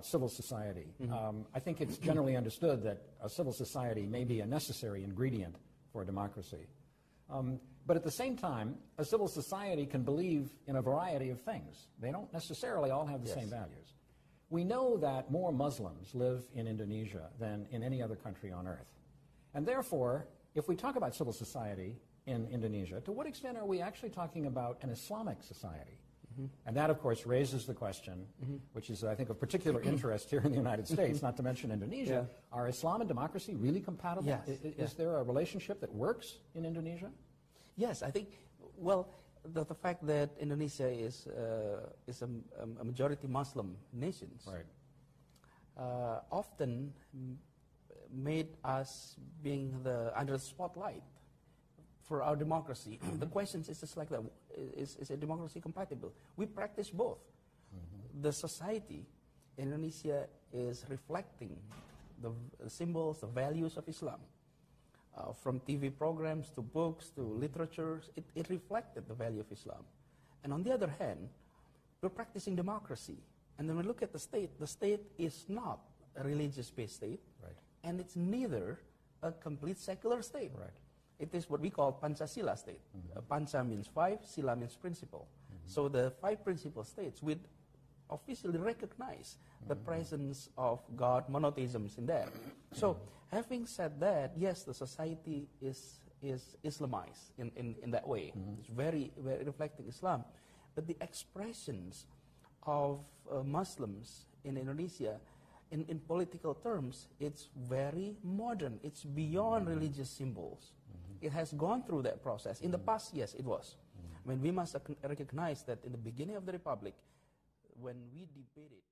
Civil society. I think it's generally understood that a civil society may be a necessary ingredient for a democracy. But at the same time, a civil society can believe in a variety of things. They don't necessarily all have the same values. We know that more Muslims live in Indonesia than in any other country on earth. And therefore, if we talk about civil society in Indonesia, to what extent are we actually talking about an Islamic society? And that, of course, raises the question, which is, I think, of particular interest here in the United States, not to mention Indonesia. Are Islam and democracy really compatible? Yes. Is there a relationship that works in Indonesia? Yes, I think, well, the fact that Indonesia is a majority Muslim nation often made us being under the spotlight for our democracy. The question is just like that. Is a democracy compatible? We practice both. The society in Indonesia is reflecting the symbols, the values of Islam. From TV programs to books to literature, it reflected the value of Islam. And on the other hand, we're practicing democracy. And then we look at the state is not a religious-based state, and it's neither a complete secular state. It is what we call Pancasila state. Panca means 5, Sila means principle. So the 5 principle states would officially recognize the presence of God, monotheism in there. So having said that, yes, the society is Islamized in that way. It's very, very reflecting Islam. But the expressions of Muslims in Indonesia, in political terms, it's very modern. It's beyond religious symbols. It has gone through that process. In the past, yes, it was. I mean, we must recognize that in the beginning of the Republic, when we debated